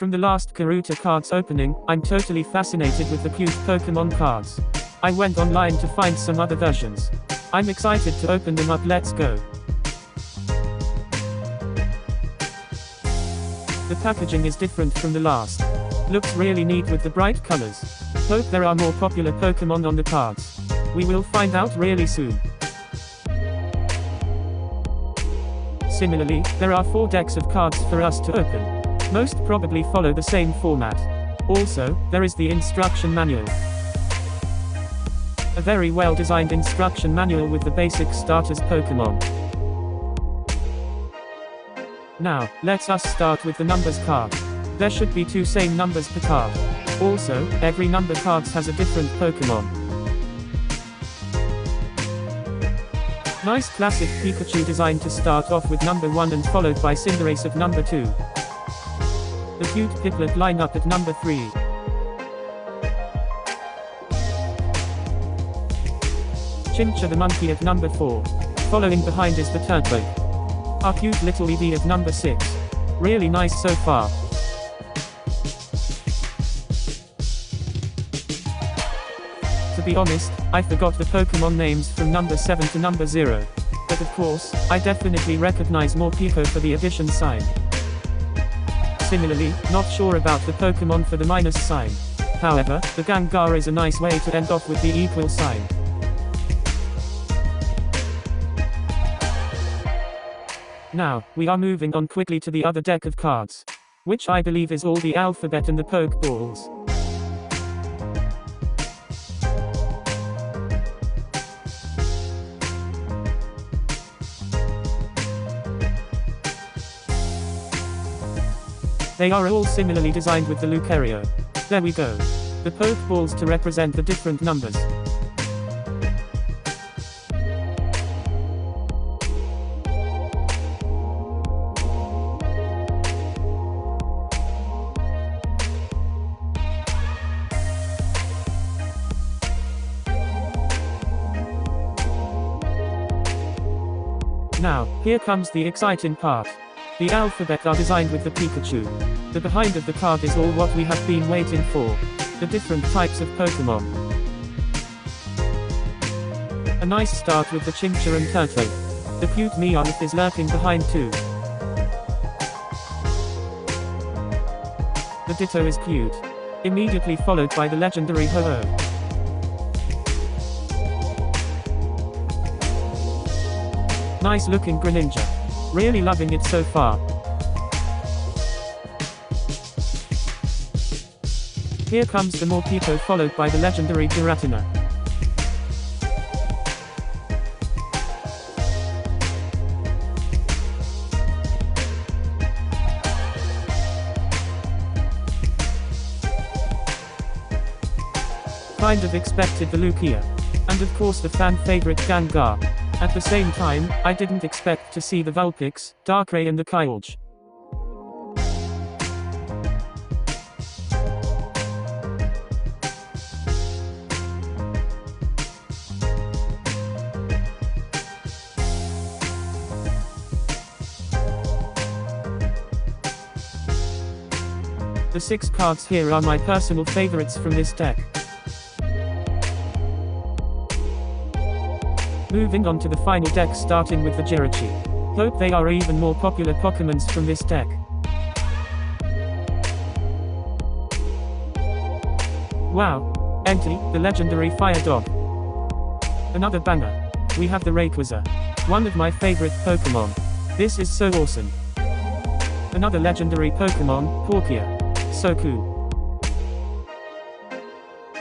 From the last Karuta cards opening, I'm totally fascinated with the cute Pokemon cards. I went online to find some other versions. I'm excited to open them up, let's go. The packaging is different from the last. Looks really neat with the bright colors. Hope there are more popular Pokemon on the cards. We will find out really soon. Similarly, there are 4 decks of cards for us to open. Most probably follow the same format. Also, there is the instruction manual. A very well designed instruction manual with the basic starters Pokemon. Now, let us start with the numbers card. There should be 2 same numbers per card. Also, every number cards has a different Pokemon. Nice classic Pikachu design to start off with number 1 and followed by Cinderace of number 2. The cute Piplup lineup at number 3. Chimchar the monkey at number 4. Following behind is the Turtwig. Our cute little Eevee at number 6. Really nice so far. To be honest, I forgot the Pokemon names from number 7 to number 0. But of course, I definitely recognize more Pico for the addition sign. Similarly, not sure about the Pokemon for the minus sign. However, the Gengar is a nice way to end off with the equal sign. Now, we are moving on quickly to the other deck of cards. Which I believe is all the alphabet and the Pokeballs. They are all similarly designed with the Lucario. There we go. The Pokeballs to represent the different numbers. Now, here comes the exciting part. The alphabet are designed with the Pikachu. The behind of the card is all what we have been waiting for. The different types of Pokemon. A nice start with the Chimchar and Turtwig. The cute Meowth is lurking behind too. The Ditto is cute. Immediately followed by the legendary Ho-Oh. Nice looking Greninja. Really loving it so far. Here comes the Morpeko followed by the legendary Giratina. Kind of expected the Lugia. And of course the fan favorite Gengar. At the same time, I didn't expect to see the Vulpix, Darkrai and the Kyogre. The 6 cards here are my personal favorites from this deck. Moving on to the final deck, starting with the Jirachi. Hope they are even more popular Pokemons from this deck. Wow! Entei, the legendary Fire Dog. Another banger. We have the Rayquaza. One of my favorite Pokemon. This is so awesome. Another legendary Pokemon, Palkia. So cool.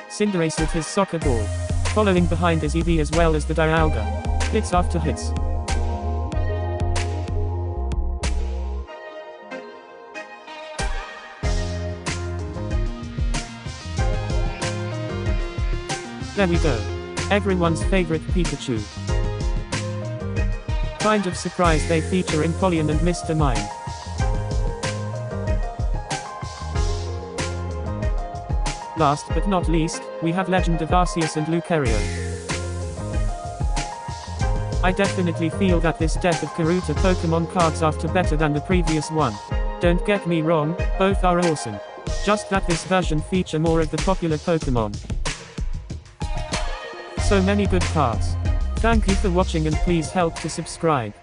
Cinderace with his soccer ball. Following behind is Eevee as well as the Dialga. Hits after hits. There we go. Everyone's favorite Pikachu. Kind of surprised they feature Empoleon and Mr. Mime. Last but not least, we have Legend of Arceus and Lucario. I definitely feel that this deck of Karuta Pokemon cards after better than the previous one. Don't get me wrong, both are awesome. Just that this version feature more of the popular Pokemon. So many good parts. Thank you for watching and please help to subscribe.